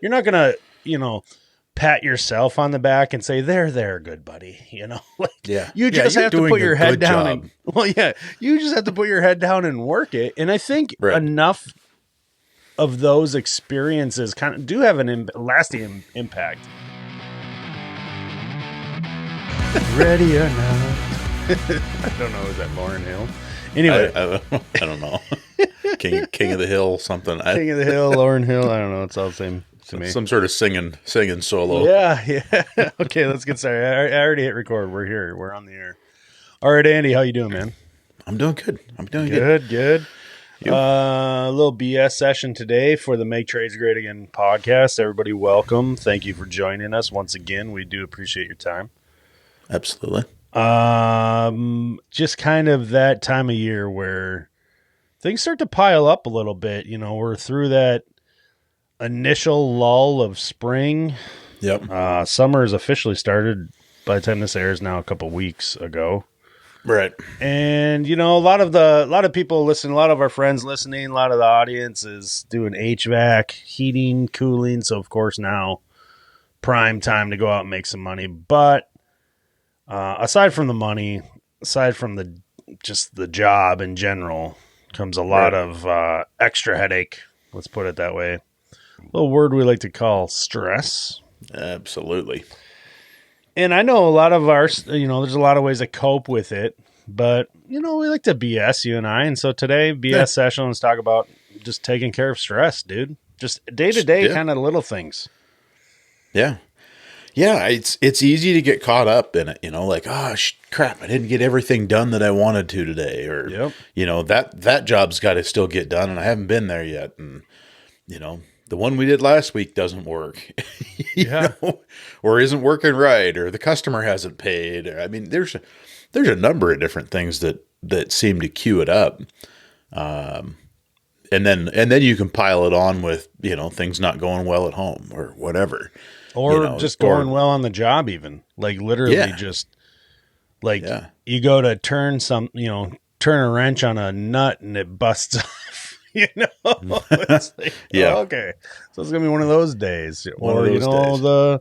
you're not gonna, pat yourself on the back and say, there, good buddy. Like Yeah. you Yeah, just you're have to doing put a your head good down job. you just have to put your head down and work it. And I think Right. enough of those experiences kind of do have an lasting impact. Ready or not. I don't know. Is that Lauryn Hill? Anyway. I don't know. King of the Hill, something. King of the Hill, Lauryn Hill. I don't know. It's all the same to me. Some sort of singing solo. Yeah. Okay, let's get started. I already hit record. We're here. We're on the air. All right, Andy, how you doing, man? I'm doing good. Good. A little BS session today for the Make Trades Great Again podcast. Everybody, welcome. Thank you for joining us once again. We do appreciate your time. Absolutely. Just kind of that time of year where things start to pile up a little bit. We're through that initial lull of spring. Yep. Summer has officially started by the time this airs now a couple weeks ago. Right. And, a lot of people listen, a lot of our friends listening, a lot of the audience is doing HVAC, heating, cooling. So of course now prime time to go out and make some money. But, aside from the money, aside from the job in general, comes a lot of extra headache. Let's put it that way. A little word we like to call stress. Absolutely. And I know a lot of there's a lot of ways to cope with it, but we like to BS, you and I. And so today, BS session, let's talk about just taking care of stress, dude. Just day to day kind of little things. Yeah. Yeah, it's easy to get caught up in it, like, crap, I didn't get everything done that I wanted to today, or that job's got to still get done, and I haven't been there yet, and the one we did last week doesn't work, or isn't working right, or the customer hasn't paid. I mean, there's a number of different things that seem to cue it up, and then you can pile it on with things not going well at home or whatever. Or just going well on the job, even like literally just like you go to turn a wrench on a nut and it busts off, It's like, okay. So it's going to be one of those days. Or, the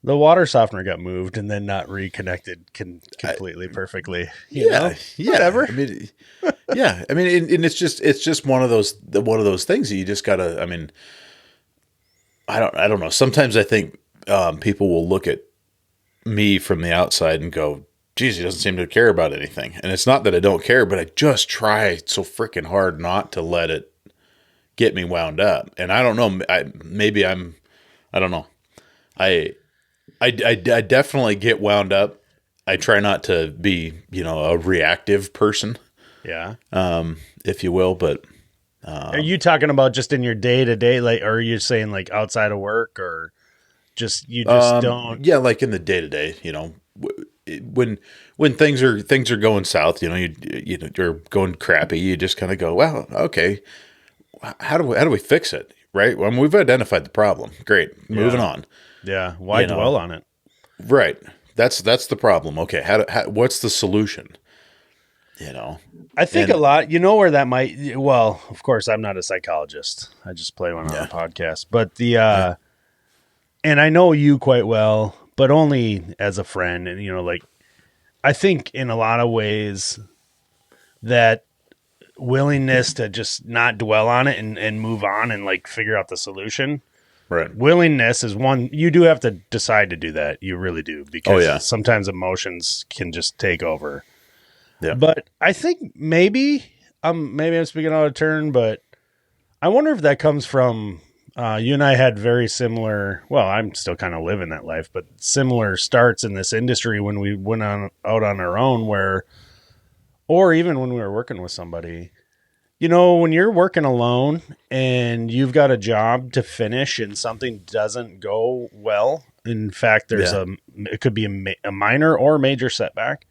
water softener got moved and then not reconnected completely perfectly. Whatever. I mean, and it's just one of those things that you just gotta, I don't know. Sometimes I think people will look at me from the outside and go, geez, he doesn't seem to care about anything. And it's not that I don't care, but I just try so freaking hard not to let it get me wound up. And I don't know. I don't know. I definitely get wound up. I try not to be, a reactive person. Yeah. If you will, but. Are you talking about just in your day to day, like, or are you saying like outside of work, or you just don't? Yeah, like in the day to day, when things are going south, you're going crappy. You just kind of go, well, okay, how do we fix it, right? Well, we've identified the problem. Great, moving on. Yeah, why dwell on it? Right, that's the problem. Okay, what's the solution? I think a lot, where that might, well, of course, I'm not a psychologist. I just play one on a podcast. But and I know you quite well, but only as a friend. And, I think in a lot of ways that willingness to just not dwell on it and move on and like figure out the solution. Right. Willingness is one, you do have to decide to do that. You really do. Because sometimes emotions can just take over. Yeah. But I think maybe I'm speaking out of turn, but I wonder if that comes from you and I had very similar. Well, I'm still kind of living that life, but similar starts in this industry when we went out on our own, or even when we were working with somebody. When you're working alone and you've got a job to finish and something doesn't go well. In fact, it could be a minor or major setback.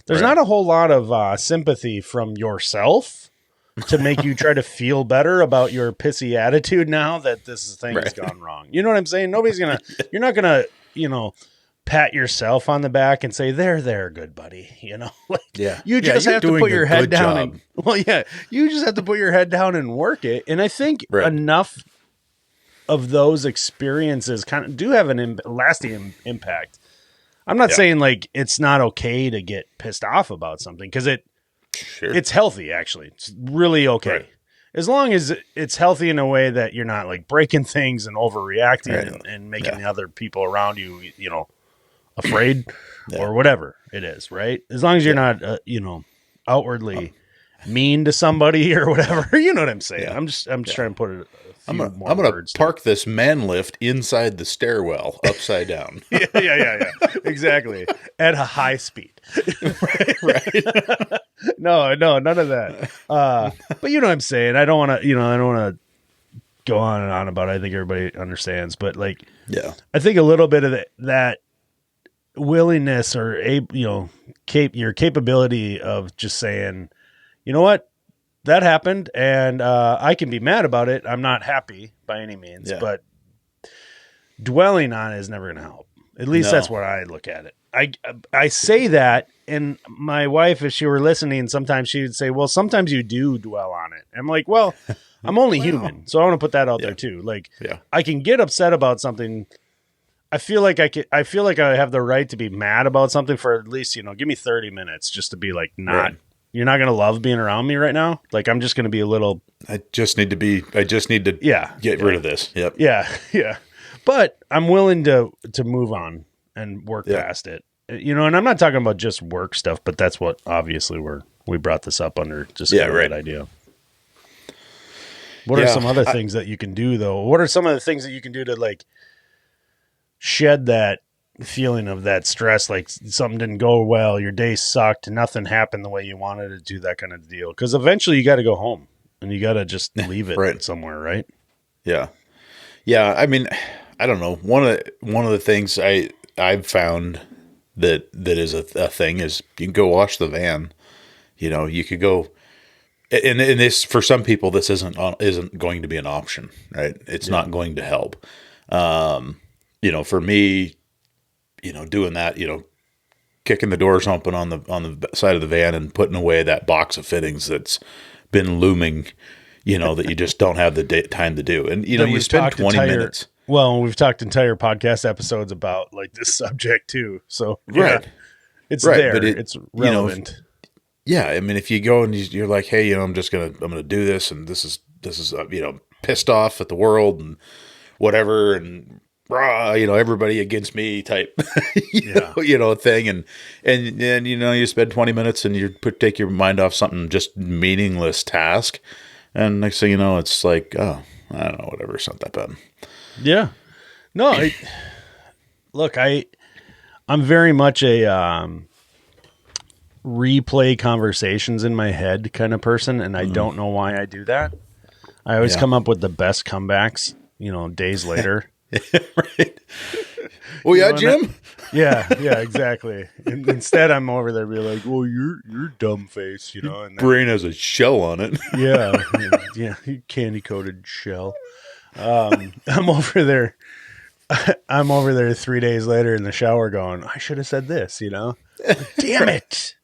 There's not a whole lot of sympathy from yourself to make you try to feel better about your pissy attitude now that this thing has gone wrong. You know what I'm saying? You're not going to, pat yourself on the back and say, there, good buddy. You just have to put your head down. You just have to put your head down and work it. And I think enough of those experiences kind of do have an lasting impact. I'm not saying like it's not okay to get pissed off about something, because it's healthy, actually. It's really okay. Right. As long as it's healthy in a way that you're not like breaking things and overreacting and making the other people around you, afraid or whatever it is, right? As long as you're not, outwardly mean to somebody or whatever, you know what I'm saying? Yeah. I'm just trying to put it. I'm gonna park this man lift inside the stairwell, upside down. yeah, exactly, at a high speed. right. No, none of that. But you know what I'm saying. I don't want to go on and on about it. I think everybody understands, but like, I think a little bit of that willingness or your capability of just saying, you know what, that happened, and I can be mad about it. I'm not happy by any means, but dwelling on it is never going to help. At least that's what I look at it. I say that, and my wife, if she were listening, sometimes she would say, well, sometimes you do dwell on it. I'm like, well, I'm only human, so I want to put that out there too. Like, I can get upset about something. I feel like I have the right to be mad about something for at least, give me 30 minutes just to be like, you're not going to love being around me right now. Like, I'm just going to be a little, I just need to get rid of this. Yep. Yeah. But I'm willing to move on and work past it, and I'm not talking about just work stuff, but that's what obviously we brought this up under, just that idea. What are some other things that you can do though? What are some of the things that you can do to like shed that feeling of that stress, like something didn't go well, your day sucked, nothing happened the way you wanted it to, that kind of deal? Because eventually you got to go home and you got to just leave it somewhere, right? Yeah. I mean, I don't know. One of the things I've found that is a thing is you can go wash the van. You could go, and this, for some people, this isn't going to be an option, right? It's not going to help. For me, doing that, kicking the doors open on the side of the van and putting away that box of fittings that's been looming, that you just don't have the time to do. And, you spend 20 minutes. Well, we've talked entire podcast episodes about like this subject too. So it's there, but it's relevant. I mean, if you go and you're like, hey, I'm going to do this, and this is pissed off at the world and whatever, and everybody against me type, thing. And you spend 20 minutes and you take your mind off something, just meaningless task. And next thing you know, it's like, oh, I don't know, whatever. It's not that bad. Yeah. No, I'm very much a, replay conversations in my head kind of person. And I don't know why I do that. I always come up with the best comebacks, days later. Right. Oh yeah, Jim. Yeah, exactly. And instead, I'm over there being like, "Well, you're dumb face," and then, brain has a shell on it. yeah, candy coated shell. I'm over there. I'm over there 3 days later in the shower, going, "I should have said this," Damn it,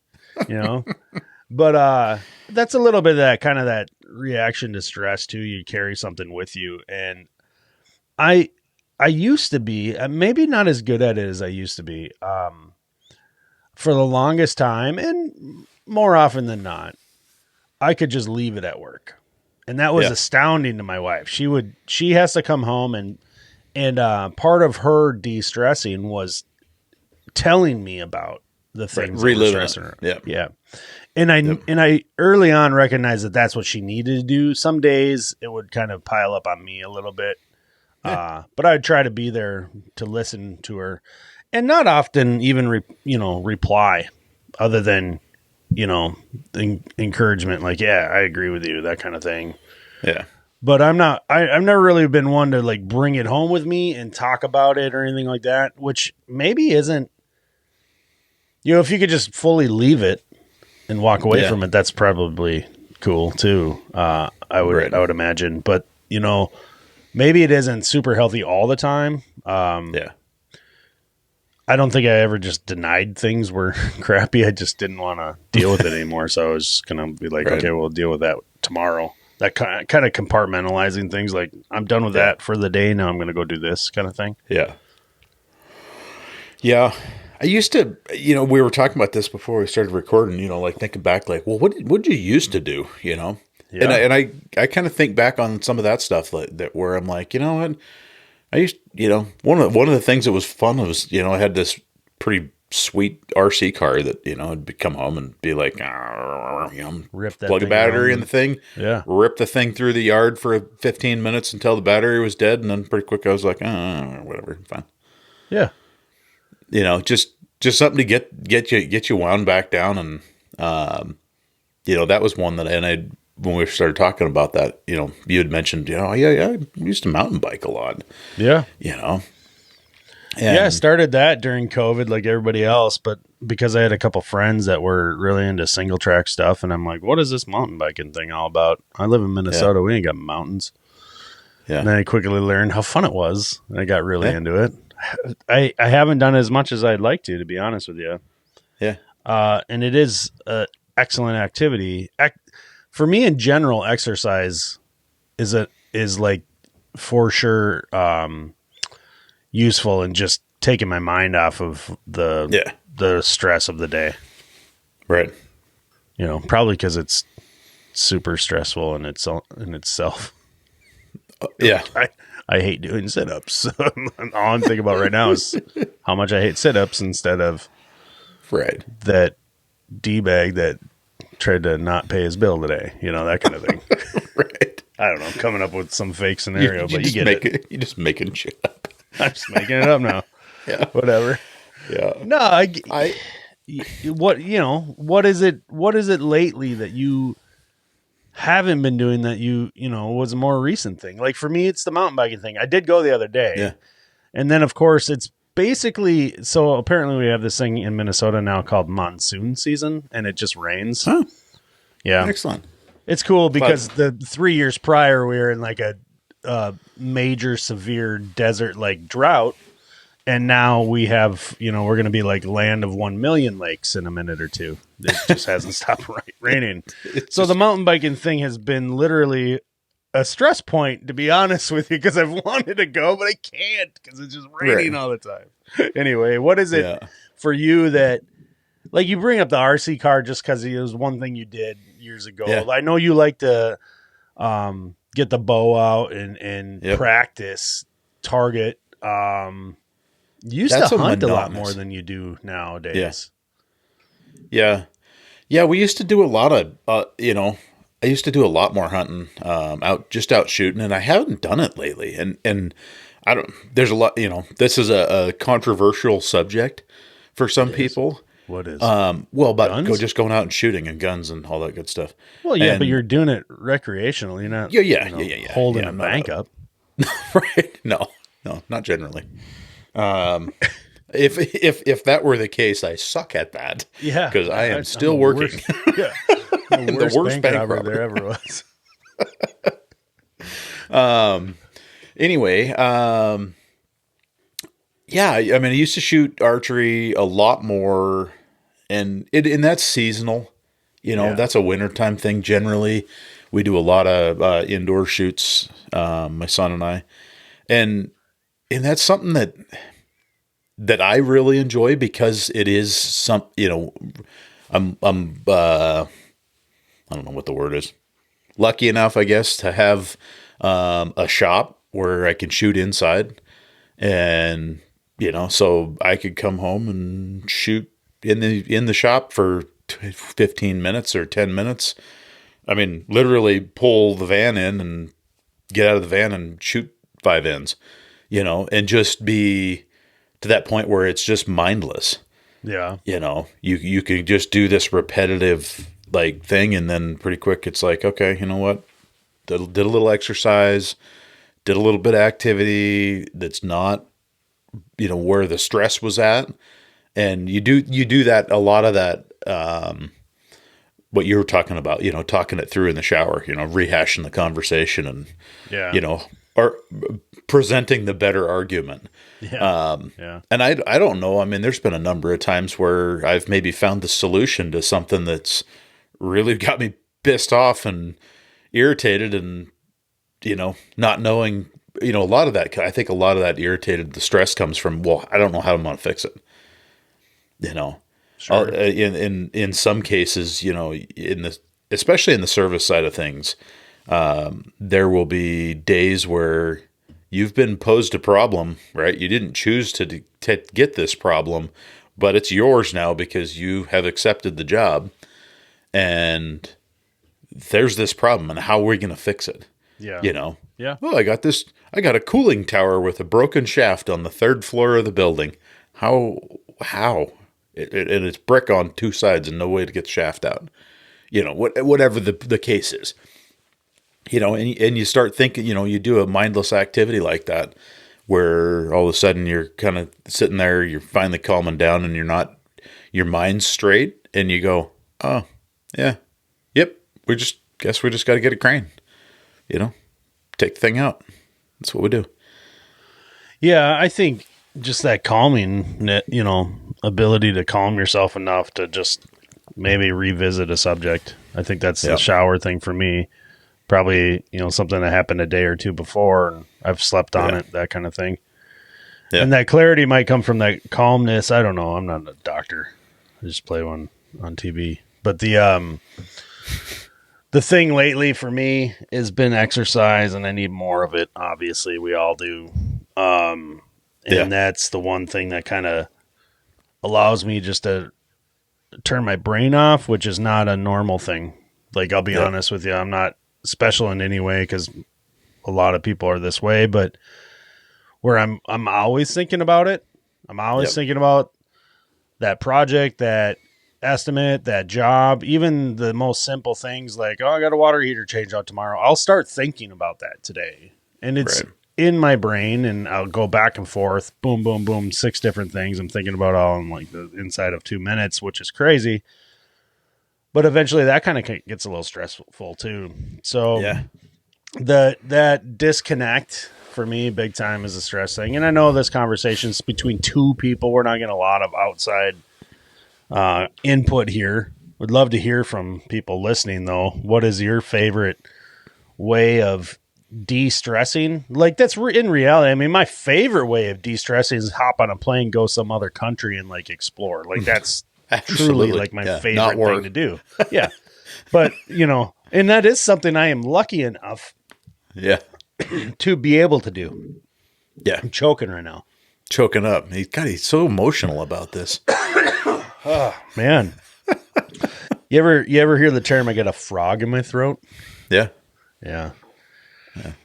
But that's a little bit of that kind of that reaction to stress too. You carry something with you, and I used to be, maybe not as good at it as I used to be, for the longest time, and more often than not, I could just leave it at work. And that was astounding to my wife. She has to come home, and part of her de-stressing was telling me about the things that were stressing her. Yeah. And I early on recognized that that's what she needed to do. Some days it would kind of pile up on me a little bit. But I'd try to be there to listen to her, and not often even, reply other than, encouragement. Like, yeah, I agree with you, that kind of thing. Yeah. But I've never really been one to like bring it home with me and talk about it or anything like that, which maybe isn't, if you could just fully leave it and walk away from it, that's probably cool too. I would imagine, but maybe it isn't super healthy all the time. I don't think I ever just denied things were crappy. I just didn't want to deal with it anymore. So I was just going to be like, okay, we'll deal with that tomorrow. that kind of compartmentalizing things. Like, I'm done with that for the day. Now I'm going to go do this kind of thing. Yeah. Yeah. I used to, we were talking about this before we started recording, like thinking back, like, well, what did you used to do, Yeah. And I kind of think back on some of that stuff that where I'm like, you know what, I used, one of the things that was fun was, I had this pretty sweet RC car that, I'd come home and be like, rip that plug a battery in the thing, rip the thing through the yard for 15 minutes until the battery was dead. And then pretty quick, I was like, whatever, fine. Yeah. Just something to get you wound back down. And, that was one that, when we started talking about that, you had mentioned, I used to mountain bike a lot. Yeah. And I started that during COVID like everybody else, but because I had a couple friends that were really into single track stuff, and I'm like, what is this mountain biking thing all about? I live in Minnesota. We ain't got mountains. Yeah. And then I quickly learned how fun it was, and I got really into it. I haven't done as much as I'd like to be honest with you. Yeah. And it is an excellent activity. For me in general, exercise is like for sure useful in just taking my mind off of the stress of the day. Right. Probably because it's super stressful in itself. Yeah. I hate doing sit-ups. All I'm thinking about right now is how much I hate sit-ups instead of that D-bag that tried to not pay his bill today. That kind of thing. Right. I don't know. I'm coming up with some fake scenario, but you get it. You're just making shit up. I'm just making it up now. Yeah. Whatever. Yeah. No, what is it lately that you haven't been doing that was a more recent thing? Like for me, it's the mountain biking thing. I did go the other day. Yeah. And then of course it's basically, so apparently we have this thing in Minnesota now called monsoon season, and it just rains. Oh. Yeah. Excellent. It's cool because the 3 years prior we were in like a major severe desert like drought, and now we have we're going to be like land of 1 million lakes in a minute or two. It just hasn't stopped raining. So the mountain biking thing has been literally a stress point, to be honest with you, because I've wanted to go but I can't because it's just raining all the time. Anyway, what is it for you that, like, you bring up the RC car just because it was one thing you did years ago. I know you like to get the bow out and practice, target. You used to hunt a lot more than you do nowadays. Yeah. We used to do a lot of, I used to do a lot more hunting, out shooting, and I haven't done it lately. And I don't, there's a lot, this is a controversial subject for some people. What is? About just going out and shooting and guns and all that good stuff. Well, yeah, but you're doing it recreationally. You're not holding a bank up. Right. No, not generally. If that were the case, I suck at that. Yeah. Because I am still working. The worst bank robber there ever was. Anyway, I used to shoot archery a lot more, and that's seasonal. That's a wintertime thing. Generally, we do a lot of indoor shoots, my son and I, and that's something that I really enjoy because it is I'm I don't know what the word is. Lucky enough, I guess, to have a shop where I can shoot inside, and so I could come home and shoot in the shop for 15 minutes or 10 minutes. I mean, literally pull the van in and get out of the van and shoot 5 ends, and just be to that point where it's just mindless. Yeah. You can just do this repetitive like thing, and then pretty quick it's like, okay, you know what? Did a little exercise, did a little bit of activity that's not, where the stress was at. And you do that, a lot of that, what you were talking about, talking it through in the shower, rehashing the conversation and, or presenting the better argument. Yeah. And I don't know. I mean, there's been a number of times where I've maybe found the solution to something that's really got me pissed off, and, irritated and, not knowing, a lot of that, I think a lot of that the stress comes from, well, I don't know how I'm going to fix it. Sure. In some cases, especially in the service side of things, there will be days where you've been posed a problem, right? You didn't choose to get this problem, but it's yours now because you have accepted the job, and there's this problem, and how are we going to fix it? Yeah. Yeah. Oh, I got a cooling tower with a broken shaft on the 3rd floor of the building. How? And it's brick on 2 sides and no way to get the shaft out. Whatever the case is. And you start thinking, you do a mindless activity like that where all of a sudden you're kind of sitting there, you're finally calming down and your mind's straight, and you go, oh, yeah, yep, we just got to get a crane, take the thing out. That's what we do. Yeah, I think just that calming, ability to calm yourself enough to just maybe revisit a subject. I think that's the shower thing for me. Probably, something that happened a day or two before and I've slept on it, that kind of thing. Yeah. And that clarity might come from that calmness. I don't know. I'm not a doctor. I just play one on TV. But the thing lately for me has been exercise, and I need more of it. Obviously, we all do. And that's the one thing that kind of allows me just to turn my brain off, which is not a normal thing. Like, I'll be honest with you. I'm not special in any way because a lot of people are this way, but where I'm always thinking about it. I'm always thinking about that project, that estimate, that job, even the most simple things like, oh, I got a water heater change out tomorrow. I'll start thinking about that today. And it's in my brain, and I'll go back and forth, boom, boom, boom, 6 different things I'm thinking about all in like the inside of 2 minutes, which is crazy. But eventually that kind of gets a little stressful too. So that disconnect for me big time is a stress thing. And I know this conversation's between 2 people. We're not getting a lot of outside input here. Would love to hear from people listening though. What is your favorite way of de-stressing? Like, that's in reality. I mean, my favorite way of de-stressing is hop on a plane, go some other country and like explore. Like, that's truly like my favorite thing to do. Yeah. But, and that is something I am lucky enough to be able to do. Yeah. I'm choking right now. Choking up. He's so emotional about this. Oh, man. You ever hear the term, I got a frog in my throat? Yeah. Yeah.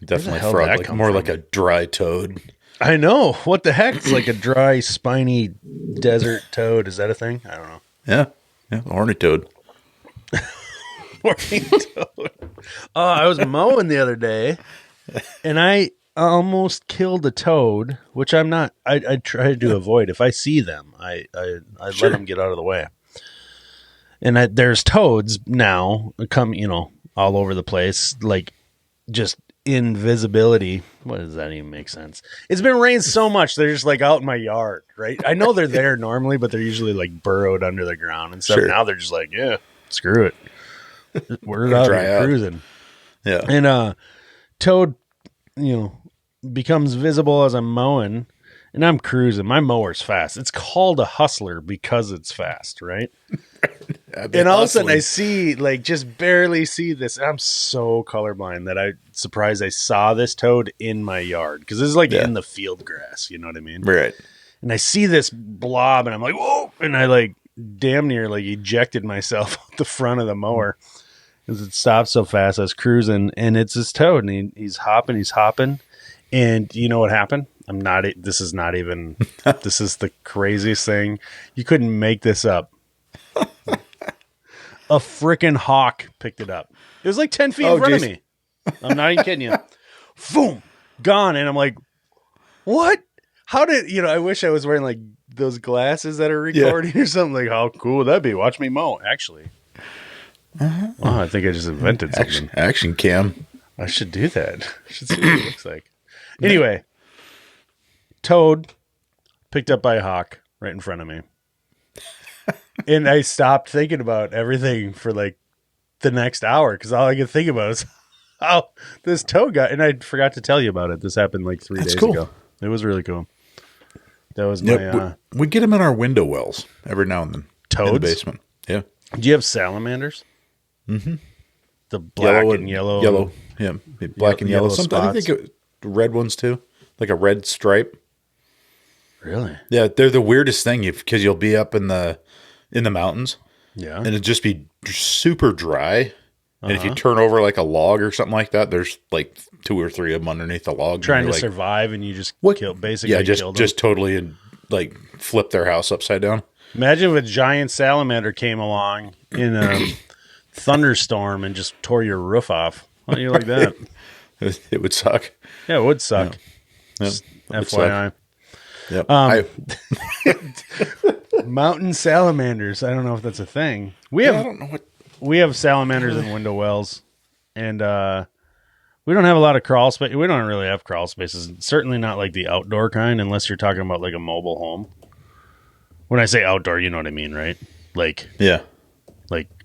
Definitely frog. Like, more like a dry toad. I know. What the heck? It's like a dry, spiny desert toad. Is that a thing? I don't know. Yeah. Horny toad. Horny toad. Oh, I was mowing the other day, and I almost killed a toad, which I'm not. I try to avoid. If I see them, I let them get out of the way. And there's toads now come, all over the place, like just invisibility. What does that even make sense? It's been raining so much they're just like out in my yard, right? I know they're there normally, but they're usually like burrowed under the ground and stuff. Now they're just like, yeah, screw it, we're out here cruising. Yeah. And toad becomes visible as I'm mowing, and I'm cruising. My mower's fast. It's called a hustler because it's fast, right? And all of a sudden I see, like, just barely see this. I'm so colorblind that I'm surprised I saw this toad in my yard, because this is like in the field grass, you know what I mean? Right. And I see this blob and I'm like, whoa! And I like damn near like ejected myself out the front of the mower because it stopped so fast. I was cruising, and it's this toad, and he's hopping. And you know what happened? This is the craziest thing. You couldn't make this up. A freaking hawk picked it up. It was like 10 feet in front of me. I'm not even kidding you. Boom, gone. And I'm like, what? How did, I wish I was wearing like those glasses that are recording or something. Like, how cool would that be? Watch me mow, actually. Wow, I think I just invented something. Action cam. I should do that. I should see what it looks like. Anyway, toad picked up by a hawk right in front of me. And I stopped thinking about everything for like the next hour, because all I could think about is Oh, this toad guy, and I forgot to tell you about it. This happened like 3 days ago. It was really cool. That was my. We get them in our window wells every now and then. Toads in the basement. Yeah. Do you have salamanders? Mm-hmm. The black and yellow. Yellow. Yeah. Black and yellow. Sometimes I think they get red ones too, like a red stripe. Really? Yeah, they're the weirdest thing because you'll be up in the mountains. Yeah. And it'd just be super dry. And if you turn over like a log or something like that, there's like 2 or 3 of them underneath the log. Trying to survive, and you just kill just totally and like flip their house upside down. Imagine if a giant salamander came along in a thunderstorm and just tore your roof off. How do you like that? It would suck. Yeah, it would suck. Yeah. FYI. Yep. Mountain salamanders. I don't know if that's a thing. I don't know what. We have salamanders in window wells, and we don't have a lot of crawl space. We don't really have crawl spaces. Certainly not like the outdoor kind, unless you're talking about like a mobile home. When I say outdoor, you know what I mean, right? Like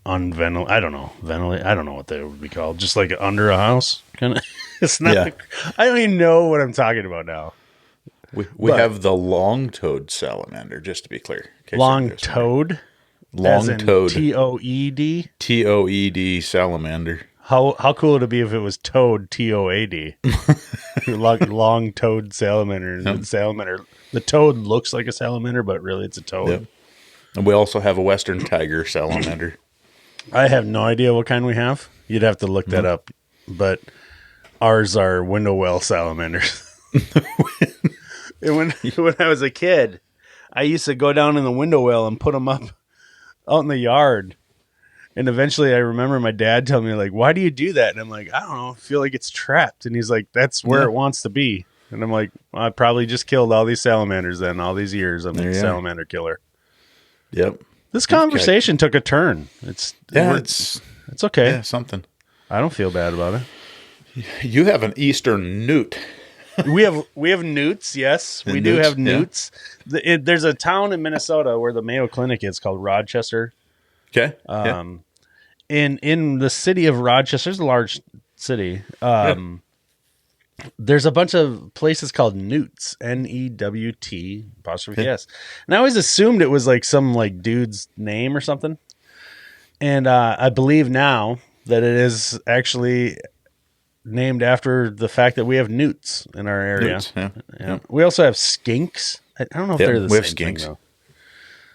unventilated. I don't know. I don't know what they would be called. Just like under a house, kind of. It's not. Yeah. I don't even know what I'm talking about now. We have the long-toed salamander, just to be clear. Long-toed? Long-toed. T-O-E-D? T-O-E-D salamander. How cool would it be if it was toad, T-O-A-D? Long-toed salamander. Yep. The toad looks like a salamander, but really it's a toad. Yep. And we also have a western tiger salamander. I have no idea what kind we have. You'd have to look that up. But ours are window well salamanders. And when I was a kid, I used to go down in the window well and put them up out in the yard. And eventually I remember my dad telling me, like, why do you do that? And I'm like, I don't know. I feel like it's trapped. And he's like, that's where it wants to be. And I'm like, well, I probably just killed all these salamanders then. All these years I'm a salamander killer. Yep. This conversation took a turn. It's okay. Yeah, something. I don't feel bad about it. You have an eastern newt. We have newts, yes. We do have newts. Yeah. There's a town in Minnesota where the Mayo Clinic is called Rochester. Okay. In the city of Rochester, it's a large city. There's a bunch of places called newts, N-E-W-T apostrophe S. And I always assumed it was like some like dude's name or something. And I believe now that it is actually named after the fact that we have newts in our area. Newts, yeah. We also have skinks. I don't know if they're the same skinks. thing,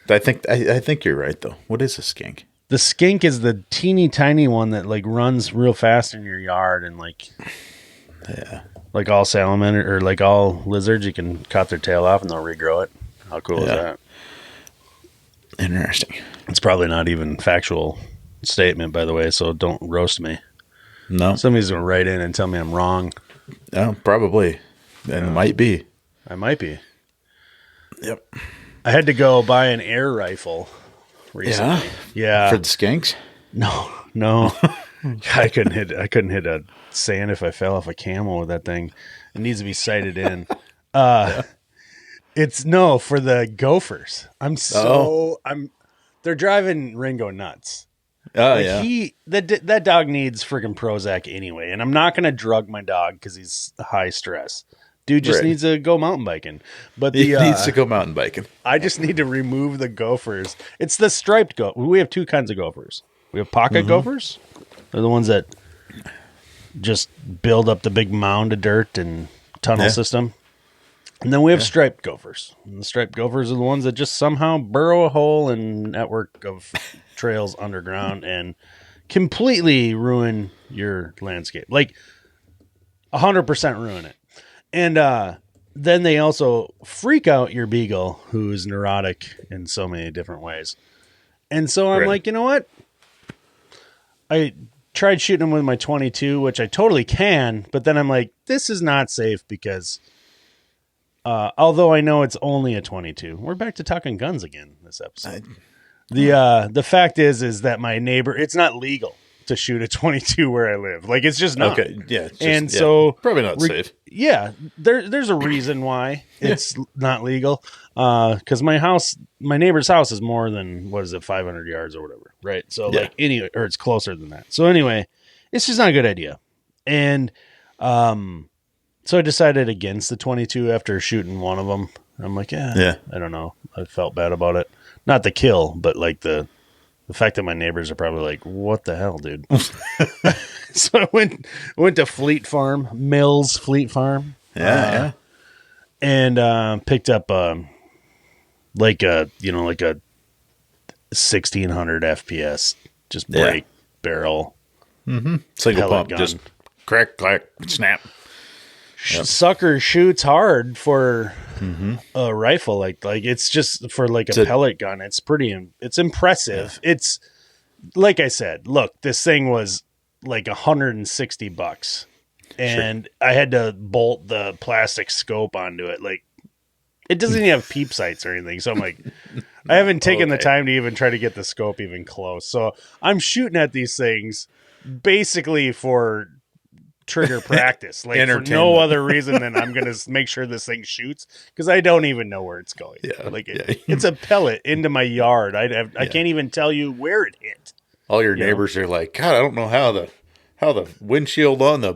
though. I think you're right, though. What is a skink? The skink is the teeny tiny one that like runs real fast in your yard, and like all salamander or like all lizards, you can cut their tail off and they'll regrow it. How cool is that? Interesting. It's probably not even factual statement, by the way, so don't roast me. No. Somebody's going to write in and tell me I'm wrong. Yeah, probably. And it might be. I might be. Yep. I had to go buy an air rifle recently. Yeah. For the skinks? No. I couldn't hit a sand if I fell off a camel with that thing. It needs to be sighted in. It's for the gophers. They're driving Ringo nuts. That dog needs freaking Prozac anyway, and I'm not going to drug my dog because he's high stress. Dude just needs to go mountain biking. But he needs to go mountain biking. I just need to remove the gophers. It's the striped gopher. We have two kinds of gophers. We have pocket gophers. They're the ones that just build up the big mound of dirt and tunnel system. And then we have striped gophers. And the striped gophers are the ones that just somehow burrow a hole in network of trails underground and completely ruin your landscape. Like 100% ruin it. And then they also freak out your beagle, who is neurotic in so many different ways. And so I'm like, you know what? I tried shooting him with my 22, which I totally can, but then I'm like, this is not safe because although I know it's only a 22, we're back to talking guns again this episode. The fact is that my neighbor, it's not legal to shoot a 22 where I live. Like, it's just not. Okay, yeah. So probably not safe. Yeah, there's a reason why it's not legal. Because my neighbor's house is more than 500 yards or whatever, right? So like anyway, or it's closer than that. So anyway, it's just not a good idea. And so I decided against the 22 after shooting one of them. I'm like, I don't know. I felt bad about it. Not the kill, but like the fact that my neighbors are probably like, what the hell, dude? So I went to Fleet Farm, Mills Fleet Farm. Yeah. And picked up like a 1600 FPS, just break barrel. Mm-hmm. Single pump, gun. just crack, clack, snap. Yep. Sucker shoots hard for a rifle. Like it's just for like a pellet gun. It's it's impressive. Yeah. It's like I said, look, this thing was like $160 and I had to bolt the plastic scope onto it. Like it doesn't even have peep sights or anything. So I'm like, I haven't taken the time to even try to get the scope even close. So I'm shooting at these things basically for trigger practice, like for no other reason than I'm going to make sure this thing shoots because I don't even know where it's going. Yeah, like it's a pellet into my yard. I can't even tell you where it hit. All your neighbors are like, God, I don't know how the windshield on the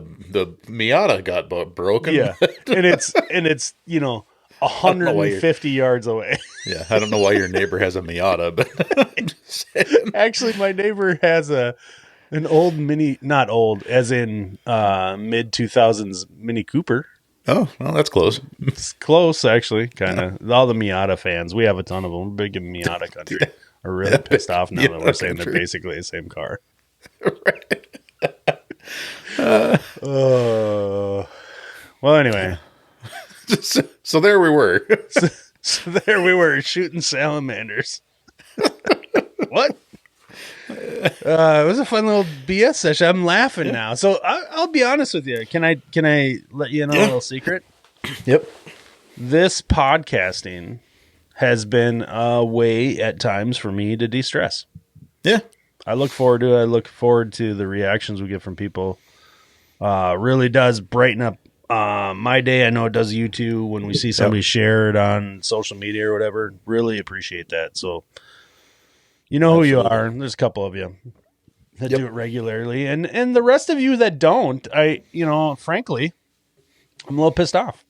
Miata got broken. Yeah, and it's 150 yards away. Yeah, I don't know why your neighbor has a Miata, but actually, my neighbor has an old not old, as in mid 2000s Mini Cooper. Oh, well, that's close. It's close, actually, kind of. All the Miata fans, we have a ton of them. We're big in Miata country. Are really pissed off now that we're saying they're basically the same car. Right. Well, anyway. So there we were. So there we were shooting salamanders. What? It was a fun little BS session. I'm laughing now. So I'll be honest with you. Can I let you know a little secret? Yep. This podcasting has been a way at times for me to de-stress. Yeah. I look forward to it. I look forward to the reactions we get from people. Really does brighten up my day. I know it does you too when we see somebody share it on social media or whatever. Really appreciate that. So you know who you are. There's a couple of you that do it regularly. And the rest of you that don't, frankly, I'm a little pissed off.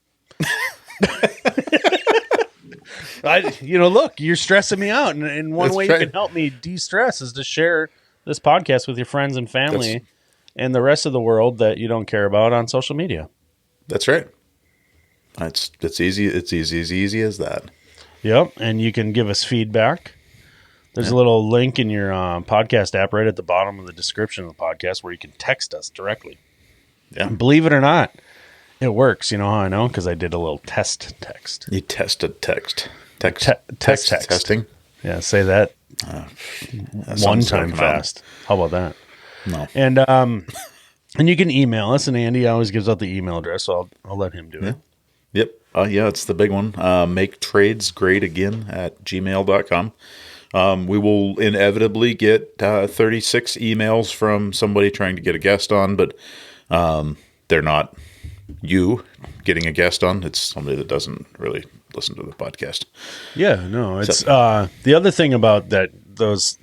Look, you're stressing me out. And one way you can help me de-stress is to share this podcast with your friends and family and the rest of the world that you don't care about on social media. That's right. It's easy. It's easy as that. Yep. And you can give us feedback. There's a little link in your podcast app right at the bottom of the description of the podcast where you can text us directly. Yeah. And believe it or not, it works. You know how I know? Because I did a little test text. You tested text. Text testing. Yeah, say that one time fast. How about that? No. And you can email us, and Andy always gives out the email address, so I'll let him do it. Yep. It's the big one. Make trades great again at gmail.com. We will inevitably get 36 emails from somebody trying to get a guest on, but they're not you getting a guest on. It's somebody that doesn't really listen to the podcast. Yeah, no. It's the other thing about those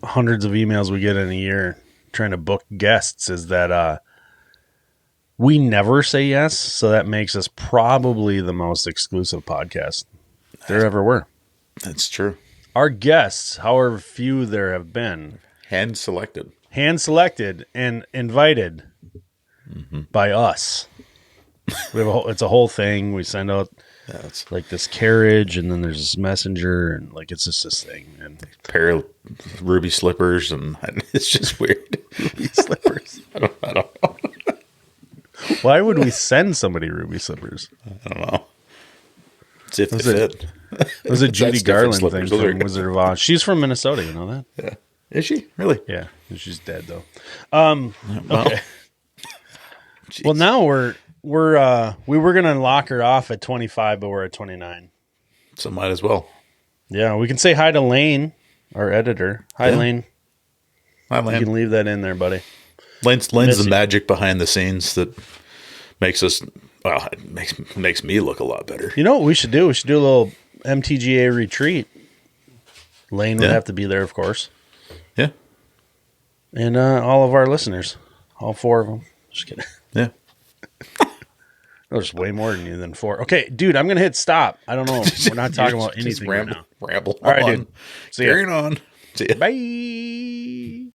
hundreds of emails we get in a year trying to book guests is that we never say yes, so that makes us probably the most exclusive podcast there ever were. That's true. Our guests, however few there have been, hand selected and invited by us. We have it's a whole thing. We send out like this carriage, and then there's this messenger, and like it's just this thing. And a pair of ruby slippers, and it's just weird. Ruby slippers. I don't know. Why would we send somebody ruby slippers? I don't know. See if they fit. It was a Judy Garland thing from Wizard of Oz. She's from Minnesota, you know that? Yeah. Is she? Really? Yeah. She's dead though. Okay. Well, now we were gonna lock her off at 25, but we're at 29. So might as well. Yeah, we can say hi to Lane, our editor. Hi, Lane. Hi, Lane. You can leave that in there, buddy. Lane's the magic behind the scenes that makes us. Well, it makes me look a lot better. You know what we should do? We should do a little MTGA retreat. Lane would have to be there, of course. Yeah. And all of our listeners. All 4 of them. Just kidding. There's way more than you than 4. Okay, dude, I'm gonna hit stop. I don't know. We're not talking about anything right now. Ramble. All right, dude. Carrying on. See ya. Bye.